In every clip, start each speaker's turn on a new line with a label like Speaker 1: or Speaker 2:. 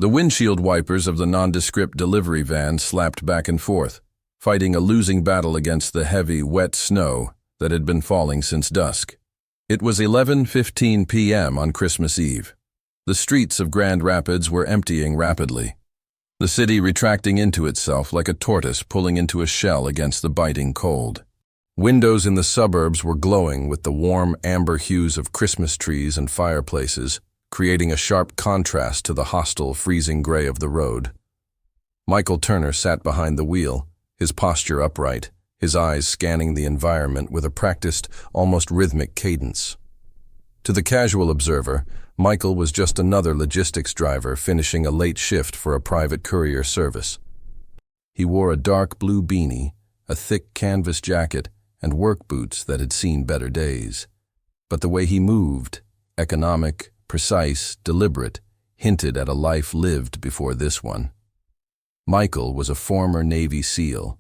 Speaker 1: The windshield wipers of the nondescript delivery van slapped back and forth, fighting a losing battle against the heavy, wet snow that had been falling since dusk. It was 11:15 p.m. on Christmas Eve. The streets of Grand Rapids were emptying rapidly, the city retracting into itself like a tortoise pulling into a shell against the biting cold. Windows in the suburbs were glowing with the warm amber hues of Christmas trees and fireplaces, creating a sharp contrast to the hostile, freezing gray of the road. Michael Turner sat behind the wheel, his posture upright, his eyes scanning the environment with a practiced, almost rhythmic cadence. To the casual observer, Michael was just another logistics driver finishing a late shift for a private courier service. He wore a dark blue beanie, a thick canvas jacket, and work boots that had seen better days. But the way he moved, economic, precise, deliberate, hinted at a life lived before this one. Michael was a former Navy SEAL.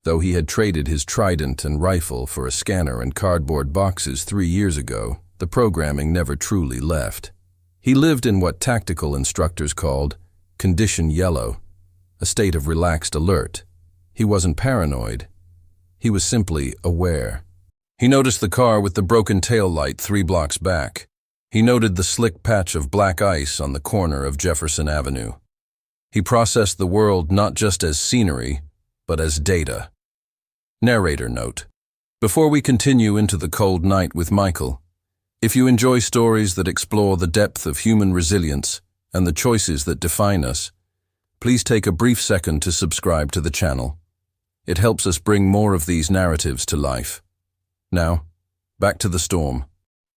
Speaker 1: Though he had traded his trident and rifle for a scanner and cardboard boxes 3 years ago, the programming never truly left. He lived in what tactical instructors called condition yellow, a state of relaxed alert. He wasn't paranoid. He was simply aware. He noticed the car with the broken tail light 3 blocks back. He noted the slick patch of black ice on the corner of Jefferson Avenue. He processed the world not just as scenery, but as data. Narrator note: before we continue into the cold night with Michael, if you enjoy stories that explore the depth of human resilience and the choices that define us, please take a brief second to subscribe to the channel. It helps us bring more of these narratives to life. Now, back to the storm.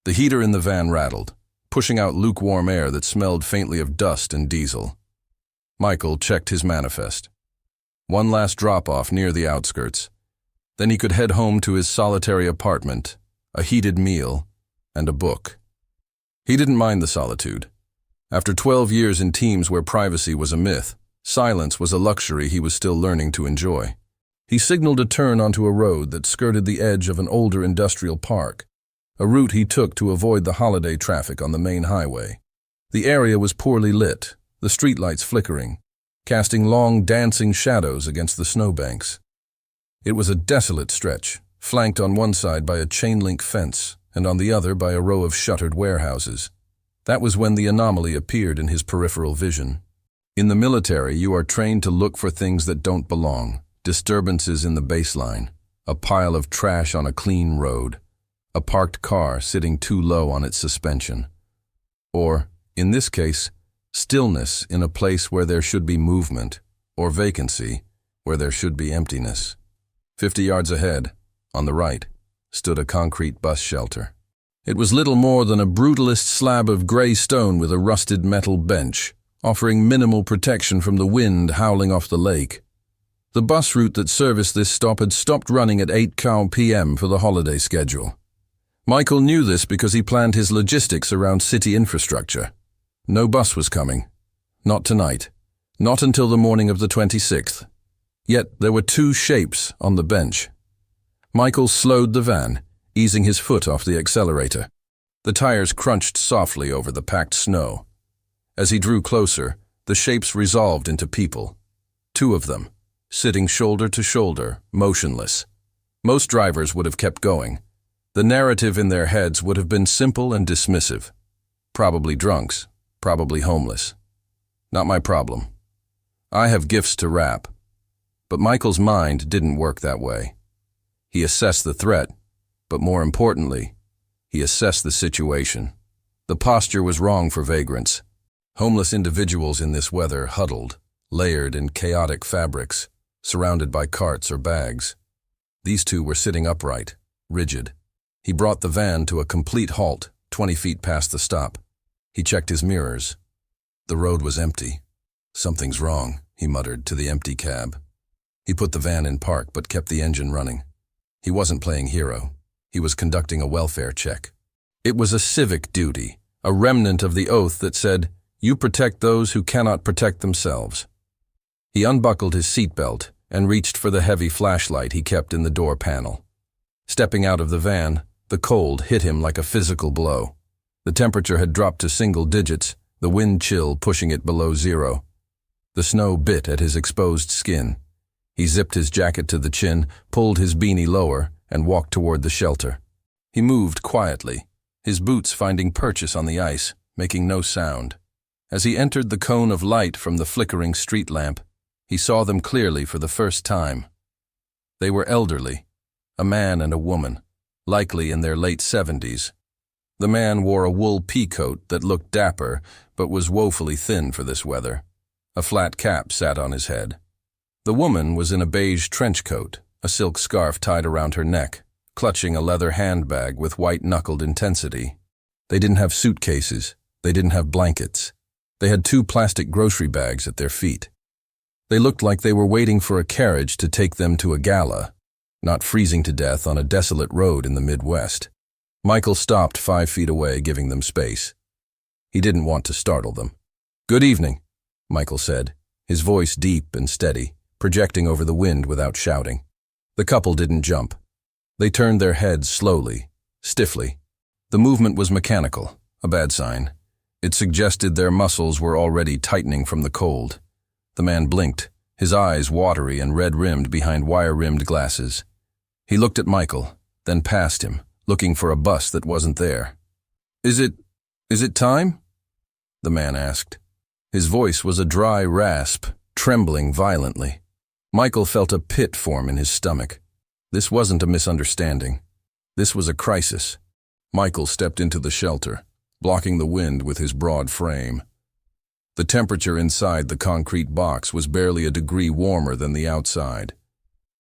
Speaker 1: The heater in the van rattled, pushing out lukewarm air that smelled faintly of dust and diesel. Michael checked his manifest. One last drop-off near the outskirts. Then he could head home to his solitary apartment, a heated meal, and a book. He didn't mind the solitude. After 12 years in teams where privacy was a myth, silence was a luxury he was still learning to enjoy. He signaled a turn onto a road that skirted the edge of an older industrial park, a route he took to avoid the holiday traffic on the main highway. The area was poorly lit, the streetlights flickering, casting long, dancing shadows against the snowbanks. It was a desolate stretch, flanked on one side by a chain-link fence and on the other by a row of shuttered warehouses. That was when the anomaly appeared in his peripheral vision. In the military, you are trained to look for things that don't belong. Disturbances in the baseline, a pile of trash on a clean road, a parked car sitting too low on its suspension. Or, in this case, stillness in a place where there should be movement, or vacancy where there should be emptiness. 50 yards ahead, on the right, stood a concrete bus shelter. It was little more than a brutalist slab of gray stone with a rusted metal bench, offering minimal protection from the wind howling off the lake. The bus route that serviced this stop had stopped running at 8 p.m. for the holiday schedule. Michael knew this because he planned his logistics around city infrastructure. No bus was coming. Not tonight. Not until the morning of the 26th. Yet there were 2 shapes on the bench. Michael slowed the van, easing his foot off the accelerator. The tires crunched softly over the packed snow. As he drew closer, the shapes resolved into people. 2 of them, sitting shoulder to shoulder, motionless. Most drivers would have kept going. The narrative in their heads would have been simple and dismissive. Probably drunks, probably homeless. Not my problem. I have gifts to wrap. But Michael's mind didn't work that way. He assessed the threat, but more importantly, he assessed the situation. The posture was wrong for vagrants. Homeless individuals in this weather huddled, layered in chaotic fabrics, surrounded by carts or bags. These 2 were sitting upright, rigid. He brought the van to a complete halt, 20 feet past the stop. He checked his mirrors. The road was empty. Something's wrong, he muttered to the empty cab. He put the van in park but kept the engine running. He wasn't playing hero. He was conducting a welfare check. It was a civic duty, a remnant of the oath that said, "You protect those who cannot protect themselves." He unbuckled his seatbelt and reached for the heavy flashlight he kept in the door panel. Stepping out of the van, the cold hit him like a physical blow. The temperature had dropped to single digits, the wind chill pushing it below zero. The snow bit at his exposed skin. He zipped his jacket to the chin, pulled his beanie lower, and walked toward the shelter. He moved quietly, his boots finding purchase on the ice, making no sound. As he entered the cone of light from the flickering street lamp, he saw them clearly for the first time. They were elderly, a man and a woman, likely in their late 70s. The man wore a wool peacoat that looked dapper but was woefully thin for this weather. A flat cap sat on his head. The woman was in a beige trench coat, a silk scarf tied around her neck, clutching a leather handbag with white-knuckled intensity. They didn't have suitcases. They didn't have blankets. They had 2 plastic grocery bags at their feet. They looked like they were waiting for a carriage to take them to a gala, not freezing to death on a desolate road in the Midwest. Michael stopped 5 feet away, giving them space. He didn't want to startle them. "Good evening," Michael said, his voice deep and steady, projecting over the wind without shouting. The couple didn't jump. They turned their heads slowly, stiffly. The movement was mechanical, a bad sign. It suggested their muscles were already tightening from the cold. The man blinked, his eyes watery and red-rimmed behind wire-rimmed glasses. He looked at Michael, then past him, looking for a bus that wasn't there. Is it time?" the man asked. His voice was a dry rasp, trembling violently. Michael felt a pit form in his stomach. This wasn't a misunderstanding. This was a crisis. Michael stepped into the shelter, blocking the wind with his broad frame. The temperature inside the concrete box was barely a degree warmer than the outside.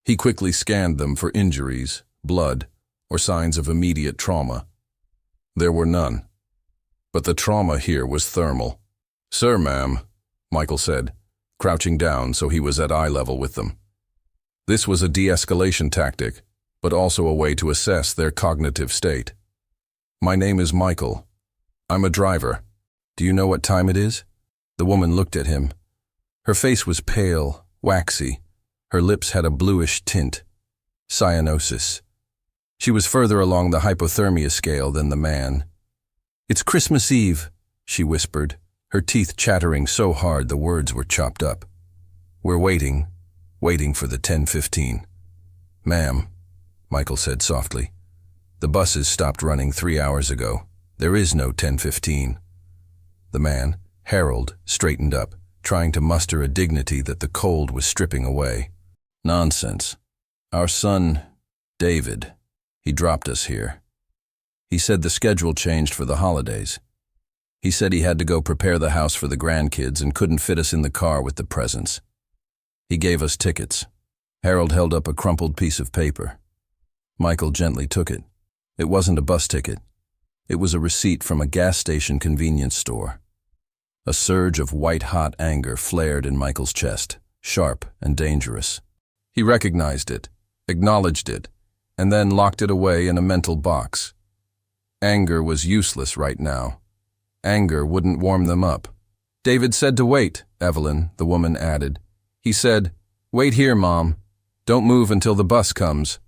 Speaker 1: He quickly scanned them for injuries, blood, or signs of immediate trauma. There were none. But the trauma here was thermal. "Sir, ma'am," Michael said, crouching down so he was at eye level with them. This was a de-escalation tactic, but also a way to assess their cognitive state. "My name is Michael. I'm a driver. Do you know what time it is?" The woman looked at him. Her face was pale, waxy. Her lips had a bluish tint. Cyanosis. She was further along the hypothermia scale than the man. "It's Christmas Eve," she whispered, her teeth chattering so hard the words were chopped up. "We're waiting for the 10:15. "Ma'am," Michael said softly, "the buses stopped running 3 hours ago. There is no 10:15. The man, Harold, straightened up, trying to muster a dignity that the cold was stripping away. "Nonsense. Our son, David, he dropped us here. He said the schedule changed for the holidays. He said he had to go prepare the house for the grandkids and couldn't fit us in the car with the presents. He gave us tickets." Harold held up a crumpled piece of paper. Michael gently took it. It wasn't a bus ticket. It was a receipt from a gas station convenience store. A surge of white-hot anger flared in Michael's chest, sharp and dangerous. He recognized it, acknowledged it, and then locked it away in a mental box. Anger was useless right now. Anger wouldn't warm them up. "David said to wait," Evelyn, the woman, added. "He said, 'Wait here, Mom. Don't move until the bus comes.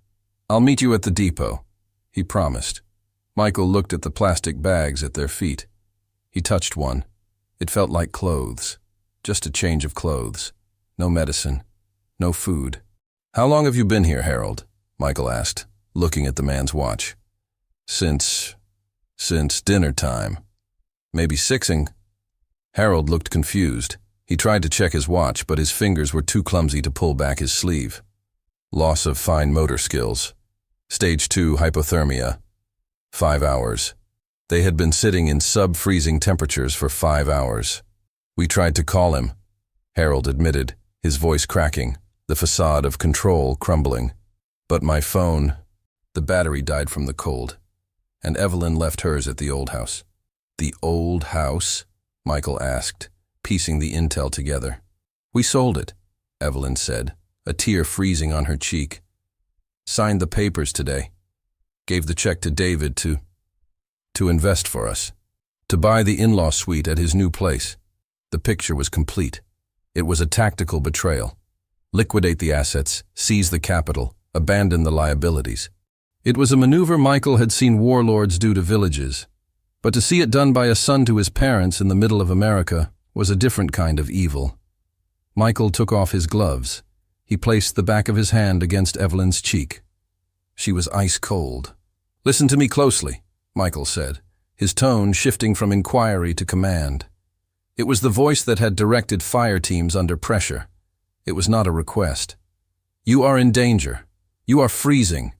Speaker 1: I'll meet you at the depot,' he promised." Michael looked at the plastic bags at their feet. He touched one. It felt like clothes. Just a change of clothes. No medicine. No food. "How long have you been here, Harold?" Michael asked, looking at the man's watch. Since dinner time. Maybe sixing." Harold looked confused. He tried to check his watch, but his fingers were too clumsy to pull back his sleeve. Loss of fine motor skills. Stage 2 hypothermia. 5 hours. They had been sitting in sub-freezing temperatures for 5 hours. "We tried to call him," Harold admitted, his voice cracking, the facade of control crumbling. "But my phone, the battery died from the cold, and Evelyn left hers at the old house." "The old house?" Michael asked, piecing the intel together. "We sold it," Evelyn said, a tear freezing on her cheek. "Signed the papers today. Gave the check to David to invest for us. To buy the in-law suite at his new place." The picture was complete. It was a tactical betrayal. Liquidate the assets, seize the capital, abandon the liabilities. It was a maneuver Michael had seen warlords do to villages. But to see it done by a son to his parents in the middle of America was a different kind of evil. Michael took off his gloves. He placed the back of his hand against Evelyn's cheek. She was ice cold. "Listen to me closely," Michael said, his tone shifting from inquiry to command. It was the voice that had directed fire teams under pressure. It was not a request. "You are in danger. You are freezing.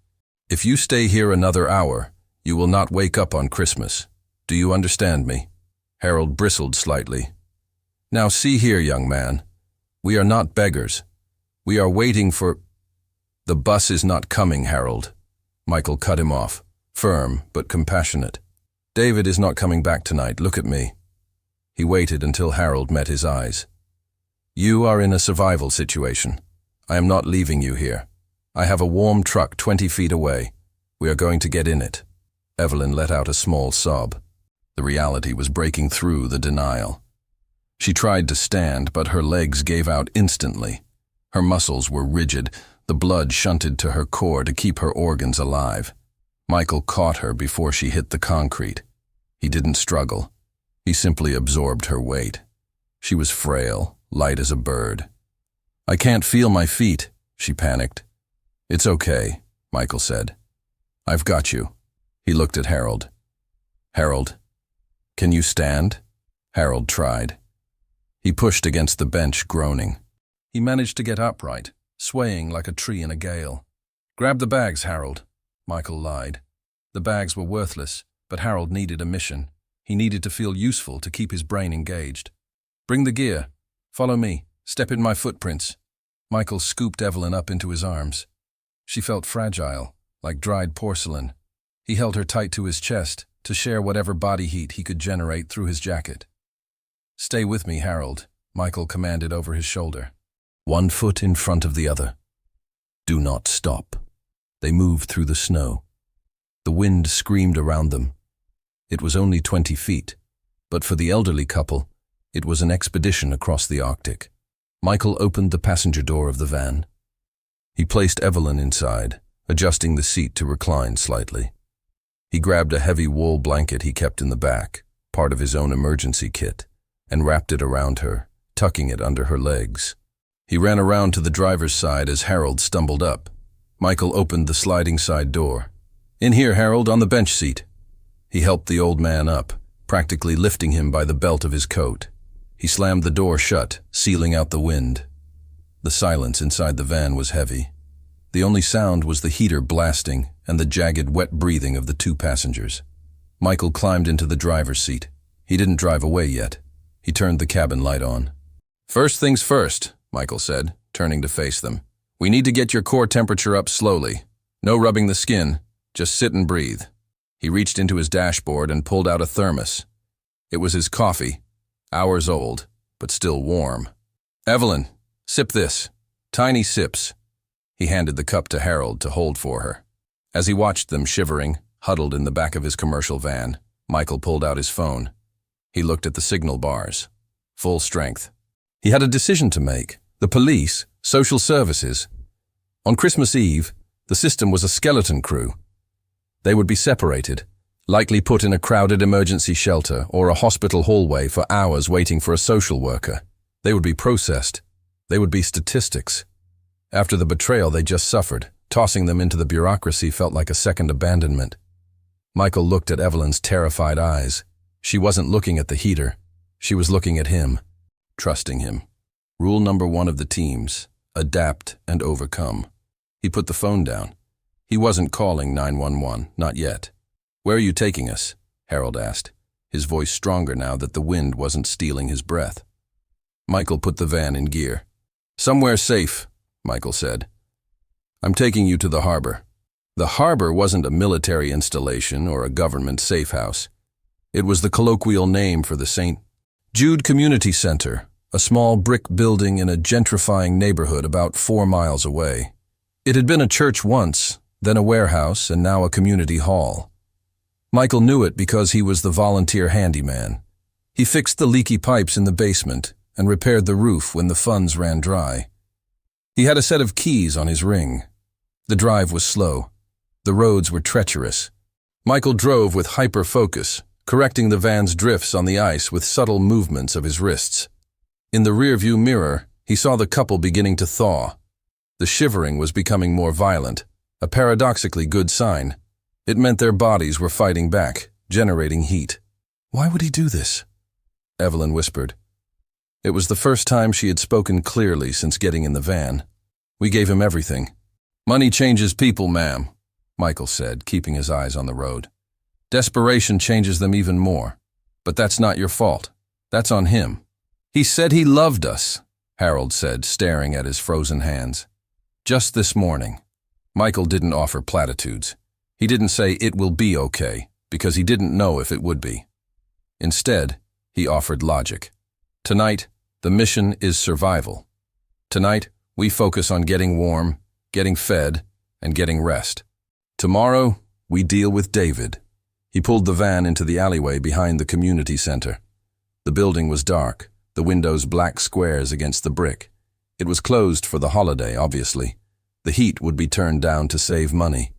Speaker 1: If you stay here another hour, you will not wake up on Christmas. Do you understand me?" Harold bristled slightly. "Now see here, young man. We are not beggars. We are waiting for—" "The bus is not coming, Harold." Michael cut him off, firm but compassionate. "David is not coming back tonight. Look at me." He waited until Harold met his eyes. "You are in a survival situation. I am not leaving you here. I have a warm truck 20 feet away. We are going to get in it." Evelyn let out a small sob. The reality was breaking through the denial. She tried to stand, but her legs gave out instantly. Her muscles were rigid, the blood shunted to her core to keep her organs alive. Michael caught her before she hit the concrete. He didn't struggle. He simply absorbed her weight. She was frail, light as a bird. "I can't feel my feet," she panicked. "It's okay," Michael said. "I've got you." He looked at Harold. "Harold, can you stand?" Harold tried. He pushed against the bench, groaning. He managed to get upright, swaying like a tree in a gale. "Grab the bags, Harold," Michael lied. The bags were worthless, but Harold needed a mission. He needed to feel useful to keep his brain engaged. "Bring the gear. Follow me. Step in my footprints." Michael scooped Evelyn up into his arms. She felt fragile, like dried porcelain. He held her tight to his chest to share whatever body heat he could generate through his jacket. "Stay with me, Harold," Michael commanded over his shoulder. "One foot in front of the other. Do not stop." They moved through the snow. The wind screamed around them. It was only 20 feet, but for the elderly couple, it was an expedition across the Arctic. Michael opened the passenger door of the van. He placed Evelyn inside, adjusting the seat to recline slightly. He grabbed a heavy wool blanket he kept in the back, part of his own emergency kit, and wrapped it around her, tucking it under her legs. He ran around to the driver's side as Harold stumbled up. Michael opened the sliding side door. "In here, Harold, on the bench seat." He helped the old man up, practically lifting him by the belt of his coat. He slammed the door shut, sealing out the wind. The silence inside the van was heavy. The only sound was the heater blasting and the jagged, wet breathing of the two passengers. Michael climbed into the driver's seat. He didn't drive away yet. He turned the cabin light on. "First things first," Michael said, turning to face them. "We need to get your core temperature up slowly. No rubbing the skin. Just sit and breathe." He reached into his dashboard and pulled out a thermos. It was his coffee, hours old, but still warm. "Evelyn, sip this. Tiny sips." He handed the cup to Harold to hold for her. As he watched them shivering, huddled in the back of his commercial van, Michael pulled out his phone. He looked at the signal bars. Full strength. He had a decision to make. The police, social services. On Christmas Eve, the system was a skeleton crew. They would be separated, likely put in a crowded emergency shelter or a hospital hallway for hours waiting for a social worker. They would be processed. They would be statistics. After the betrayal they just suffered, tossing them into the bureaucracy felt like a second abandonment. Michael looked at Evelyn's terrified eyes. She wasn't looking at the heater. She was looking at him, trusting him. Rule number 1 of the teams: adapt and overcome. He put the phone down. He wasn't calling 911, not yet. "Where are you taking us?" Harold asked, his voice stronger now that the wind wasn't stealing his breath. Michael put the van in gear. "Somewhere safe," Michael said. "I'm taking you to the harbor." The harbor wasn't a military installation or a government safe house. It was the colloquial name for the St. Jude Community Center, a small brick building in a gentrifying neighborhood about 4 miles away. It had been a church once, then a warehouse, and now a community hall. Michael knew it because he was the volunteer handyman. He fixed the leaky pipes in the basement and repaired the roof when the funds ran dry. He had a set of keys on his ring. The drive was slow. The roads were treacherous. Michael drove with hyper-focus, correcting the van's drifts on the ice with subtle movements of his wrists. In the rearview mirror, he saw the couple beginning to thaw. The shivering was becoming more violent, a paradoxically good sign. It meant their bodies were fighting back, generating heat. "Why would he do this?" Evelyn whispered. It was the first time she had spoken clearly since getting in the van. "We gave him everything." "Money changes people, ma'am," Michael said, keeping his eyes on the road. "Desperation changes them even more. But that's not your fault. That's on him." "He said he loved us," Harold said, staring at his frozen hands. "Just this morning." Michael didn't offer platitudes. He didn't say it will be okay, because he didn't know if it would be. Instead, he offered logic. "Tonight, the mission is survival. Tonight, we focus on getting warm, getting fed, and getting rest. Tomorrow, we deal with David." He pulled the van into the alleyway behind the community center. The building was dark, the windows black squares against the brick. It was closed for the holiday, obviously. The heat would be turned down to save money.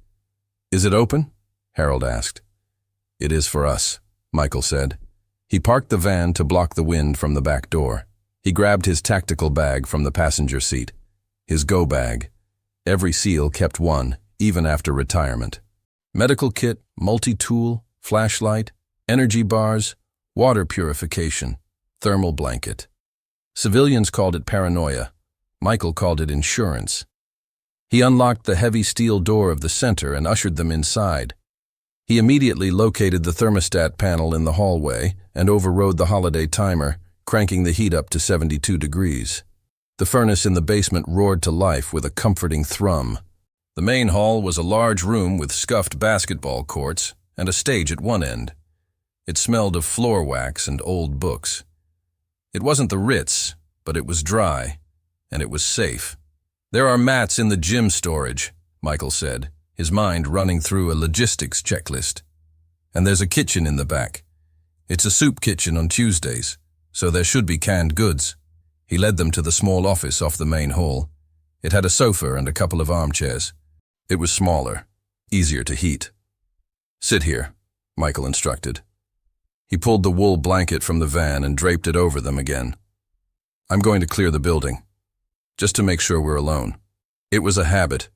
Speaker 1: "Is it open?" Harold asked. "It is for us," Michael said. He parked the van to block the wind from the back door. He grabbed his tactical bag from the passenger seat. His go bag. Every SEAL kept one, even after retirement. Medical kit, multi-tool, flashlight, energy bars, water purification, thermal blanket. Civilians called it paranoia. Michael called it insurance. He unlocked the heavy steel door of the center and ushered them inside. He immediately located the thermostat panel in the hallway and overrode the holiday timer, cranking the heat up to 72 degrees. The furnace in the basement roared to life with a comforting thrum. The main hall was a large room with scuffed basketball courts and a stage at one end. It smelled of floor wax and old books. It wasn't the Ritz, but it was dry, and it was safe. "There are mats in the gym storage," Michael said, his mind running through a logistics checklist. "And there's a kitchen in the back. It's a soup kitchen on Tuesdays, so there should be canned goods." He led them to the small office off the main hall. It had a sofa and a couple of armchairs. It was smaller, easier to heat. "Sit here," Michael instructed. He pulled the wool blanket from the van and draped it over them again. "I'm going to clear the building, just to make sure we're alone." It was a habit.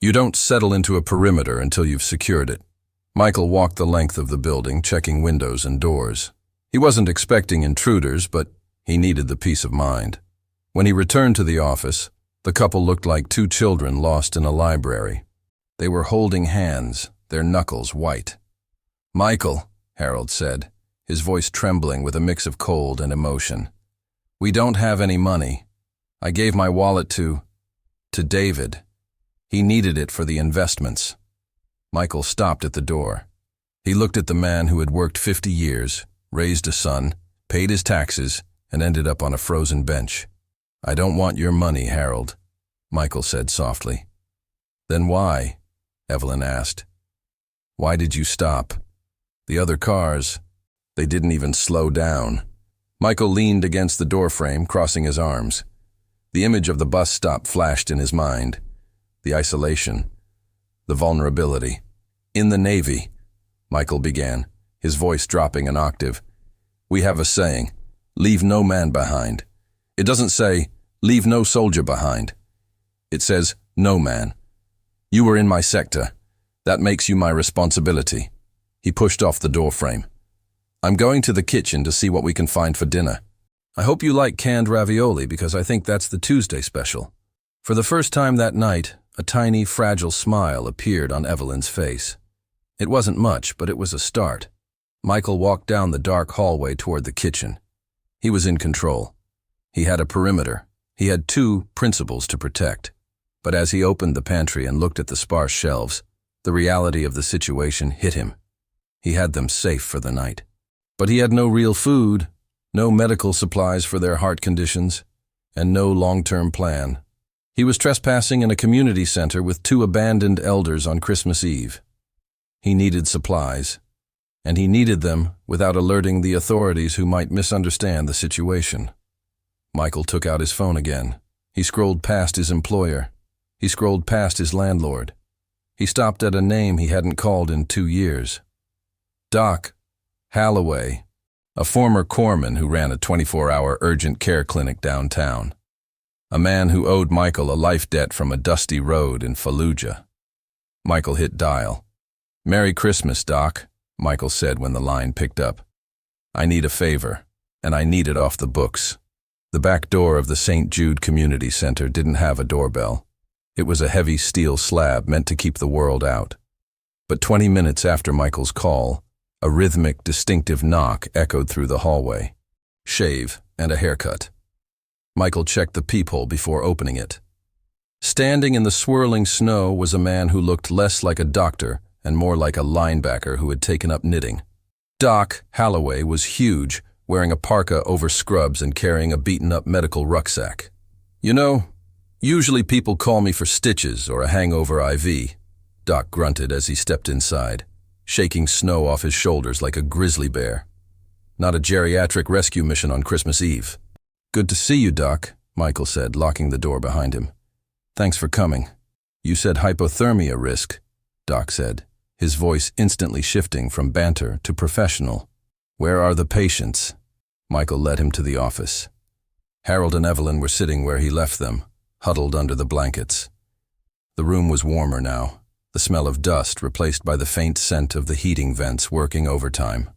Speaker 1: You don't settle into a perimeter until you've secured it. Michael walked the length of the building, checking windows and doors. He wasn't expecting intruders, but he needed the peace of mind. When he returned to the office, the couple looked like two children lost in a library. They were holding hands, their knuckles white. "Michael," Harold said, his voice trembling with a mix of cold and emotion. "We don't have any money. I gave my wallet to David. He needed it for the investments." Michael stopped at the door. He looked at the man who had worked 50 years, raised a son, paid his taxes, and ended up on a frozen bench. "I don't want your money, Harold," Michael said softly. "Then why?" Evelyn asked. "Why did you stop? The other cars, they didn't even slow down." Michael leaned against the doorframe, crossing his arms. The image of the bus stop flashed in his mind. The isolation, the vulnerability. "In the Navy," Michael began, his voice dropping an octave, "we have a saying, leave no man behind. It doesn't say, leave no soldier behind. It says, no man. You were in my sector. That makes you my responsibility." He pushed off the doorframe. "I'm going to the kitchen to see what we can find for dinner. I hope you like canned ravioli because I think that's the Tuesday special." For the first time that night, a tiny, fragile smile appeared on Evelyn's face. It wasn't much, but it was a start. Michael walked down the dark hallway toward the kitchen. He was in control. He had a perimeter. He had 2 principles to protect. But as he opened the pantry and looked at the sparse shelves, the reality of the situation hit him. He had them safe for the night. But he had no real food, no medical supplies for their heart conditions, and no long-term plan. He was trespassing in a community center with 2 abandoned elders on Christmas Eve. He needed supplies, and he needed them without alerting the authorities who might misunderstand the situation. Michael took out his phone again. He scrolled past his employer. He scrolled past his landlord. He stopped at a name he hadn't called in 2 years. "Doc, Holloway, a former corpsman who ran a 24-hour urgent care clinic downtown. A man who owed Michael a life debt from a dusty road in Fallujah. Michael hit dial. "Merry Christmas, Doc," Michael said when the line picked up. "I need a favor, and I need it off the books." The back door of the St. Jude Community Center didn't have a doorbell. It was a heavy steel slab meant to keep the world out. But 20 minutes after Michael's call, a rhythmic, distinctive knock echoed through the hallway. Shave and a haircut. Michael checked the peephole before opening it. Standing in the swirling snow was a man who looked less like a doctor and more like a linebacker who had taken up knitting. Doc Holloway was huge, wearing a parka over scrubs and carrying a beaten-up medical rucksack. "You know, usually people call me for stitches or a hangover IV," Doc grunted as he stepped inside, shaking snow off his shoulders like a grizzly bear. "Not a geriatric rescue mission on Christmas Eve." "Good to see you, Doc," Michael said, locking the door behind him. "Thanks for coming." "You said hypothermia risk," Doc said, his voice instantly shifting from banter to professional. "Where are the patients?" Michael led him to the office. Harold and Evelyn were sitting where he left them, huddled under the blankets. The room was warmer now, the smell of dust replaced by the faint scent of the heating vents working overtime.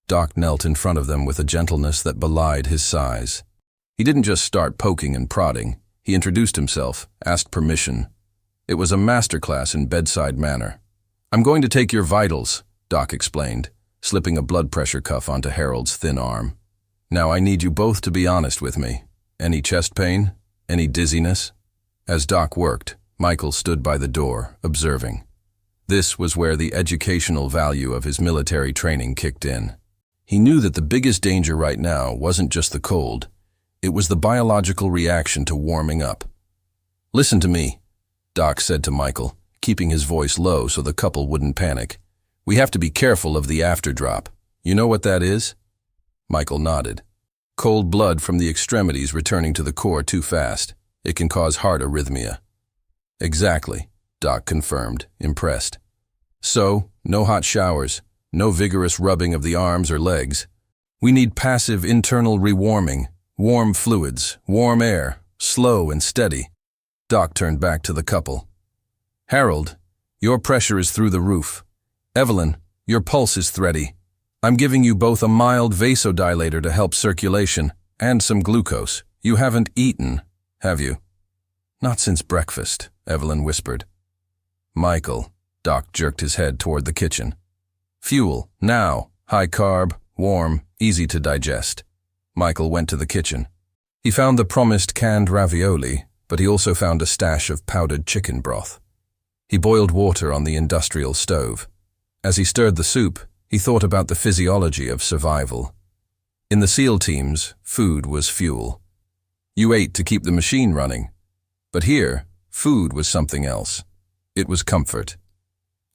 Speaker 1: Doc knelt in front of them with a gentleness that belied his size. He didn't just start poking and prodding. He introduced himself, asked permission. It was a masterclass in bedside manner. "I'm going to take your vitals," Doc explained, slipping a blood pressure cuff onto Harold's thin arm. "Now I need you both to be honest with me. Any chest pain? Any dizziness?" As Doc worked, Michael stood by the door, observing. This was where the educational value of his military training kicked in. He knew that the biggest danger right now wasn't just the cold. It was the biological reaction to warming up. "Listen to me," Doc said to Michael, keeping his voice low so the couple wouldn't panic. "We have to be careful of the afterdrop. You know what that is?" Michael nodded. "Cold blood from the extremities returning to the core too fast. It can cause heart arrhythmia." "Exactly," Doc confirmed, impressed. "So, no hot showers, no vigorous rubbing of the arms or legs. We need passive internal rewarming, warm fluids, warm air, slow and steady." Doc turned back to the couple. "Harold, your pressure is through the roof. Evelyn, your pulse is thready. I'm giving you both a mild vasodilator to help circulation and some glucose. You haven't eaten, have you?" "Not since breakfast," Evelyn whispered. "Michael," Doc jerked his head toward the kitchen. "Fuel, now, high carb, warm, easy to digest." Michael went to the kitchen. He found the promised canned ravioli, but he also found a stash of powdered chicken broth. He boiled water on the industrial stove. As he stirred the soup, he thought about the physiology of survival. In the SEAL teams, food was fuel. You ate to keep the machine running. But here, food was something else. It was comfort.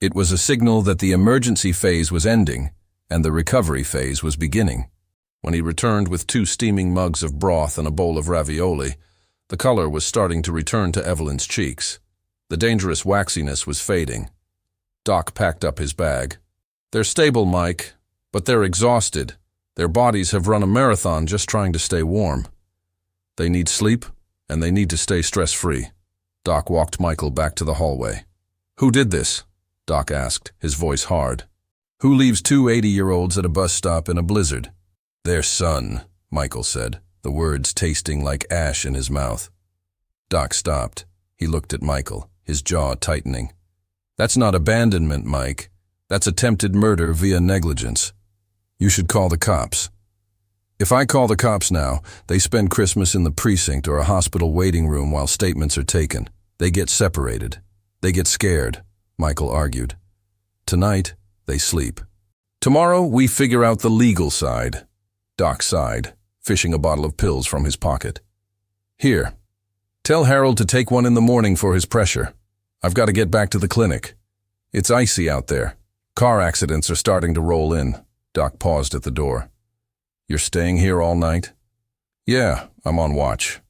Speaker 1: It was a signal that the emergency phase was ending and the recovery phase was beginning. When he returned with 2 steaming mugs of broth and a bowl of ravioli, the color was starting to return to Evelyn's cheeks. The dangerous waxiness was fading. Doc packed up his bag. "They're stable, Mike, but they're exhausted. Their bodies have run a marathon just trying to stay warm. They need sleep, and they need to stay stress-free." Doc walked Michael back to the hallway. "Who did this?" Doc asked, his voice hard. "Who leaves 2 80-year-olds at a bus stop in a blizzard?" "Their son," Michael said, the words tasting like ash in his mouth. Doc stopped. He looked at Michael, his jaw tightening. "That's not abandonment, Mike. That's attempted murder via negligence. You should call the cops." "If I call the cops now, they spend Christmas in the precinct or a hospital waiting room while statements are taken. They get separated. They get scared," Michael argued. "Tonight, they sleep. Tomorrow, we figure out the legal side." Doc sighed, fishing a bottle of pills from his pocket. "Here. Tell Harold to take one in the morning for his pressure. I've got to get back to the clinic. It's icy out there. Car accidents are starting to roll in." Doc paused at the door. "You're staying here all night?" "Yeah, I'm on watch."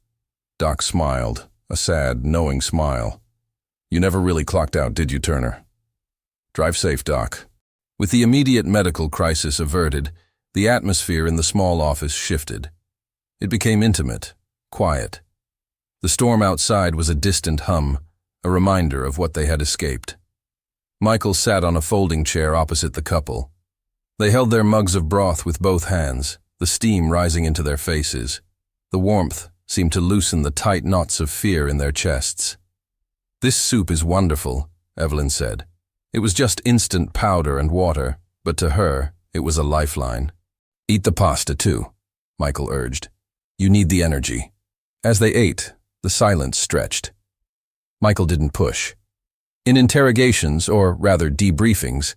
Speaker 1: Doc smiled, a sad, knowing smile. "You never really clocked out, did you, Turner?" "Drive safe, Doc." With the immediate medical crisis averted, The atmosphere in the small office shifted. It became intimate, quiet. The storm outside was a distant hum, a reminder of what they had escaped. Michael sat on a folding chair opposite the couple. They held their mugs of broth with both hands, the steam rising into their faces. The warmth seemed to loosen the tight knots of fear in their chests. "This soup is wonderful," Evelyn said. It was just instant powder and water, but to her, it was a lifeline. "Eat the pasta too," Michael urged. "You need the energy." As they ate, the silence stretched. Michael didn't push. In interrogations, or rather debriefings,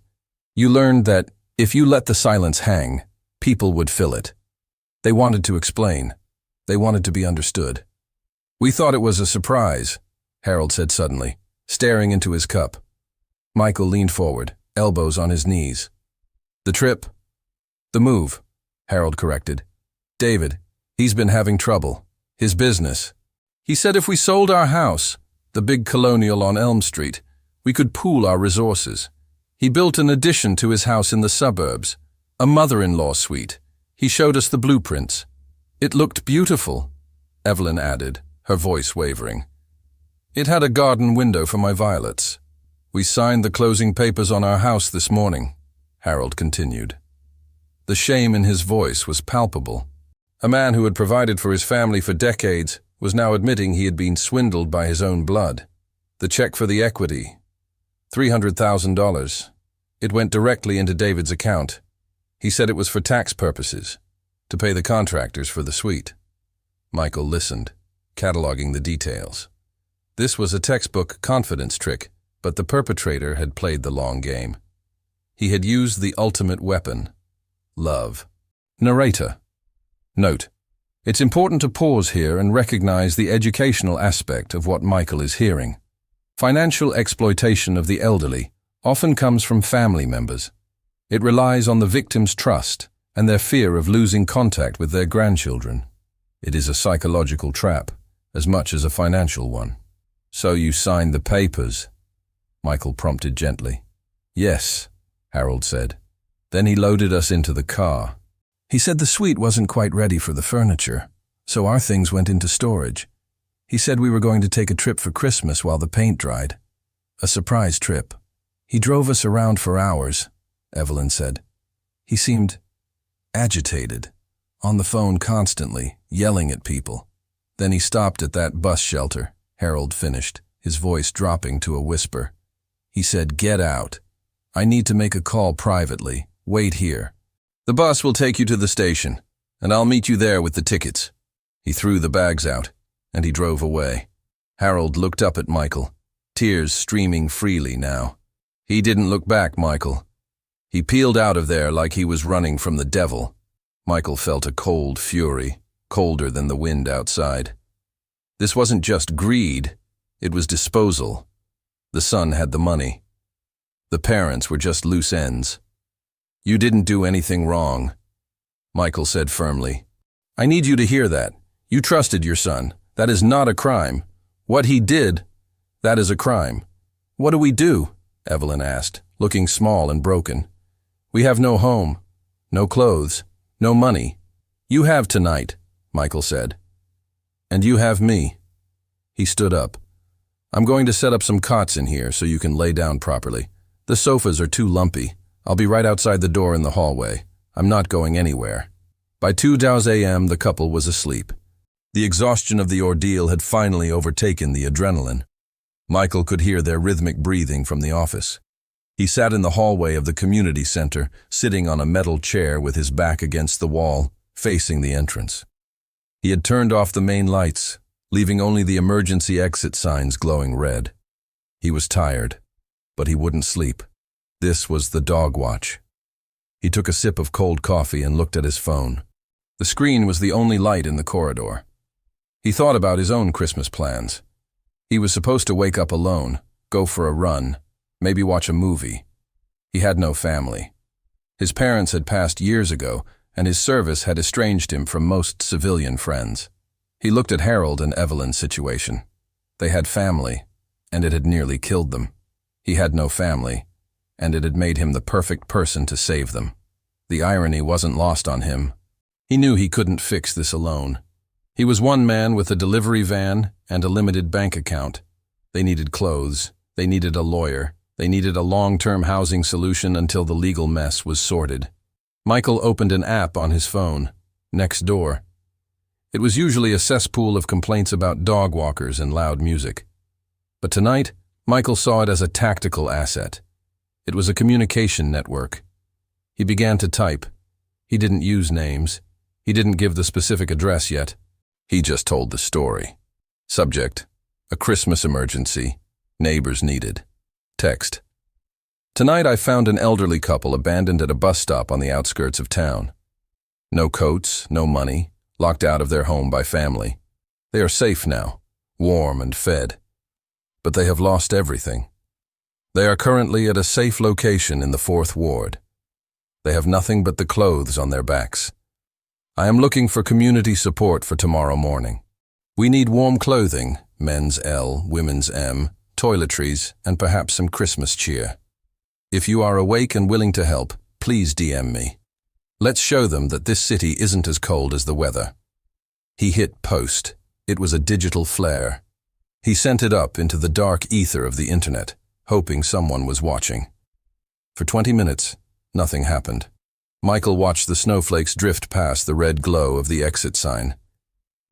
Speaker 1: you learned that if you let the silence hang, people would fill it. They wanted to explain. They wanted to be understood. "We thought it was a surprise," Harold said suddenly, staring into his cup. Michael leaned forward, elbows on his knees. "The trip?" "The move," Harold corrected. "David, he's been having trouble. His business. He said if we sold our house, the big colonial on Elm Street, we could pool our resources. He built an addition to his house in the suburbs, a mother-in-law suite. He showed us the blueprints. It looked beautiful," Evelyn added, her voice wavering. "It had a garden window for my violets. We signed the closing papers on our house this morning," Harold continued. The shame in his voice was palpable. A man who had provided for his family for decades was now admitting he had been swindled by his own blood. The check for the equity, $300,000. It went directly into David's account. He said it was for tax purposes, to pay the contractors for the suite. Michael listened, cataloging the details. This was a textbook confidence trick, but the perpetrator had played the long game. He had used the ultimate weapon, love. Narrator. Note: it's important to pause here and recognize the educational aspect of what Michael is hearing. Financial exploitation of the elderly often comes from family members. It relies on the victim's trust and their fear of losing contact with their grandchildren. It is a psychological trap, as much as a financial one. "So you signed the papers?" Michael prompted gently. "Yes," Harold said. "Then he loaded us into the car. He said the suite wasn't quite ready for the furniture, so our things went into storage. He said we were going to take a trip for Christmas while the paint dried. A surprise trip. He drove us around for hours," Evelyn said. "He seemed agitated, on the phone constantly, yelling at people. Then he stopped at that bus shelter," Harold finished, his voice dropping to a whisper. "He said, 'Get out. I need to make a call privately. Wait here. The bus will take you to the station, and I'll meet you there with the tickets.' He threw the bags out, and he drove away." Harold looked up at Michael, tears streaming freely now. He didn't look back, Michael. He peeled out of there like he was running from the devil. Michael felt a cold fury, colder than the wind outside. This wasn't just greed, it was disposal. The son had the money. The parents were just loose ends. "You didn't do anything wrong," Michael said firmly. "I need you to hear that. You trusted your son. That is not a crime. What he did, that is a crime." "What do we do?" Evelyn asked, looking small and broken. "We have no home, no clothes, no money." "You have tonight," Michael said. "And you have me." He stood up. "I'm going to set up some cots in here so you can lay down properly. The sofas are too lumpy. I'll be right outside the door in the hallway. I'm not going anywhere." By 2 a.m. the couple was asleep. The exhaustion of the ordeal had finally overtaken the adrenaline. Michael could hear their rhythmic breathing from the office. He sat in the hallway of the community center, sitting on a metal chair with his back against the wall, facing the entrance. He had turned off the main lights, leaving only the emergency exit signs glowing red. He was tired, but he wouldn't sleep. This was the dog watch. He took a sip of cold coffee and looked at his phone. The screen was the only light in the corridor. He thought about his own Christmas plans. He was supposed to wake up alone, go for a run, maybe watch a movie. He had no family. His parents had passed years ago, and his service had estranged him from most civilian friends. He looked at Harold and Evelyn's situation. They had family, and it had nearly killed them. He had no family, and it had made him the perfect person to save them. The irony wasn't lost on him. He knew he couldn't fix this alone. He was one man with a delivery van and a limited bank account. They needed clothes. They needed a lawyer. They needed a long-term housing solution until the legal mess was sorted. Michael opened an app on his phone, Nextdoor. It was usually a cesspool of complaints about dog walkers and loud music. But tonight, Michael saw it as a tactical asset. It was a communication network. He began to type. He didn't use names. He didn't give the specific address yet. He just told the story. Subject: a Christmas emergency. Neighbors needed. Text: tonight I found an elderly couple abandoned at a bus stop on the outskirts of town. No coats, no money, locked out of their home by family. They are safe now, warm and fed. But they have lost everything. They are currently at a safe location in the 4th Ward. They have nothing but the clothes on their backs. I am looking for community support for tomorrow morning. We need warm clothing, men's L, women's M, toiletries, and perhaps some Christmas cheer. If you are awake and willing to help, please DM me. Let's show them that this city isn't as cold as the weather. He hit post. It was a digital flare. He sent it up into the dark ether of the internet, hoping someone was watching. For 20 minutes, nothing happened. Michael watched the snowflakes drift past the red glow of the exit sign.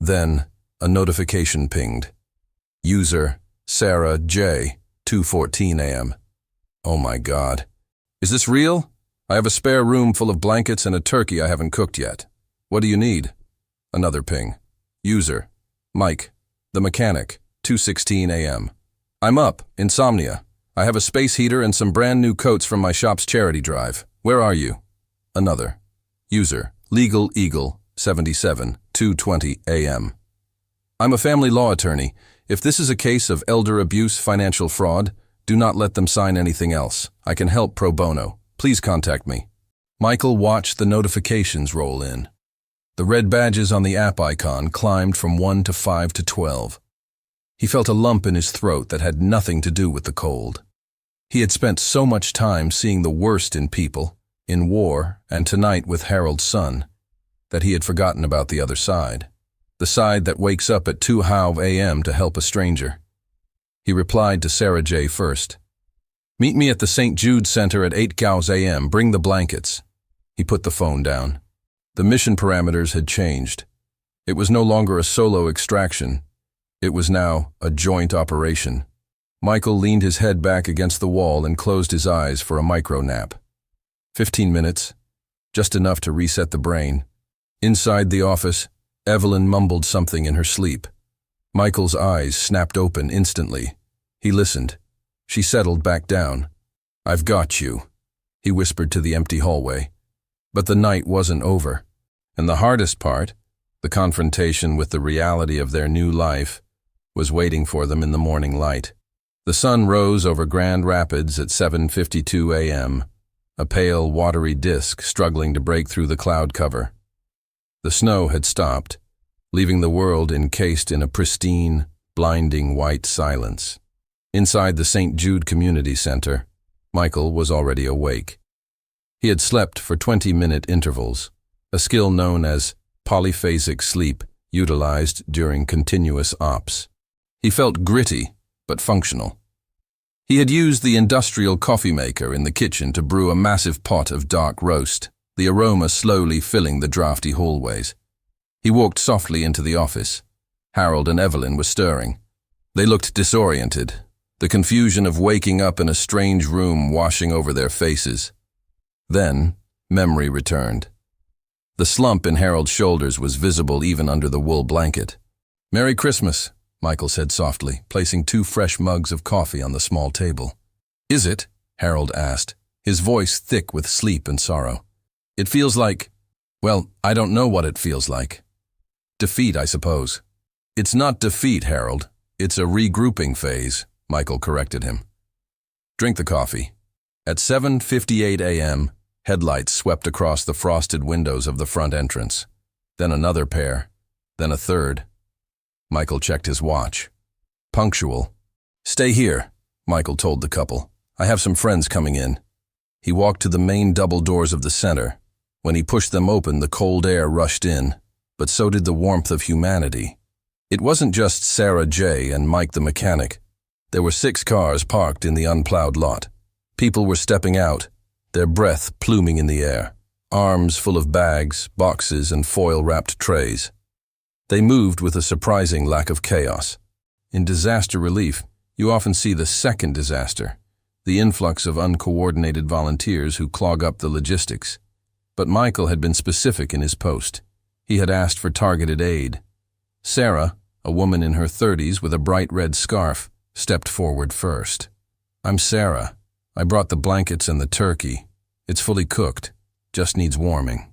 Speaker 1: Then, a notification pinged. User, Sarah J, 2:14 a.m. Oh my God. Is this real? I have a spare room full of blankets and a turkey I haven't cooked yet. What do you need? Another ping. User, Mike, the mechanic, 2:16 a.m. I'm up, insomnia. I have a space heater and some brand new coats from my shop's charity drive. Where are you? Another. User, Legal Eagle, 77, 2:20 a.m. I'm a family law attorney. If this is a case of elder abuse, financial fraud, do not let them sign anything else. I can help pro bono. Please contact me. Michael watched the notifications roll in. The red badges on the app icon climbed from 1 to 5 to 12. He felt a lump in his throat that had nothing to do with the cold. He had spent so much time seeing the worst in people, in war, and tonight with Harold's son, that he had forgotten about the other side. The side that wakes up at 2 a.m. to help a stranger. He replied to Sarah J. first. Meet me at the St. Jude Center at 8 a.m. Bring the blankets. He put the phone down. The mission parameters had changed. It was no longer a solo extraction. It was now a joint operation. Michael leaned his head back against the wall and closed his eyes for a micro nap. 15 minutes, just enough to reset the brain. Inside the office, Evelyn mumbled something in her sleep. Michael's eyes snapped open instantly. He listened. She settled back down. I've got you, he whispered to the empty hallway. But the night wasn't over. And the hardest part, the confrontation with the reality of their new life, was waiting for them in the morning light. The sun rose over Grand Rapids at 7:52 a.m., a pale, watery disk struggling to break through the cloud cover. The snow had stopped, leaving the world encased in a pristine, blinding white silence. Inside the St. Jude Community Center, Michael was already awake. He had slept for 20-minute intervals, a skill known as polyphasic sleep utilized during continuous ops. He felt gritty, but functional. He had used the industrial coffee maker in the kitchen to brew a massive pot of dark roast, the aroma slowly filling the drafty hallways. He walked softly into the office. Harold and Evelyn were stirring. They looked disoriented, the confusion of waking up in a strange room washing over their faces. Then, memory returned. The slump in Harold's shoulders was visible even under the wool blanket. "Merry Christmas," Michael said softly, placing 2 fresh mugs of coffee on the small table. "Is it?" Harold asked, his voice thick with sleep and sorrow. "It feels like, well, I don't know what it feels like. Defeat, I suppose." "It's not defeat, Harold. It's a regrouping phase," Michael corrected him. "Drink the coffee." At 7:58 a.m., headlights swept across the frosted windows of the front entrance. Then another pair, then a third. Michael checked his watch. Punctual. "Stay here," Michael told the couple. "I have some friends coming in." He walked to the main double doors of the center. When he pushed them open, the cold air rushed in, but so did the warmth of humanity. It wasn't just Sarah J. and Mike the mechanic. There were 6 cars parked in the unplowed lot. People were stepping out, their breath pluming in the air, arms full of bags, boxes, and foil-wrapped trays. They moved with a surprising lack of chaos. In disaster relief, you often see the second disaster, the influx of uncoordinated volunteers who clog up the logistics. But Michael had been specific in his post. He had asked for targeted aid. Sarah, a woman in her 30s with a bright red scarf, stepped forward first. "I'm Sarah. I brought the blankets and the turkey. It's fully cooked, just needs warming."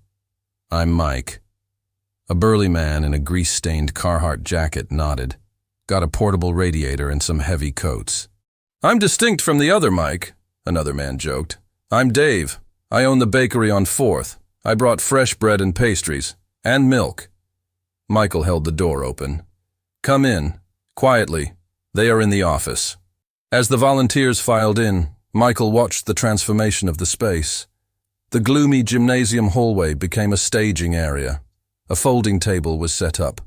Speaker 1: "I'm Mike." A burly man in a grease-stained Carhartt jacket nodded, got a portable radiator and some heavy coats. "I'm distinct from the other Mike," another man joked. "I'm Dave. I own the bakery on 4th. I brought fresh bread and pastries, and milk." Michael held the door open. "Come in, quietly. They are in the office." As the volunteers filed in, Michael watched the transformation of the space. The gloomy gymnasium hallway became a staging area. A folding table was set up.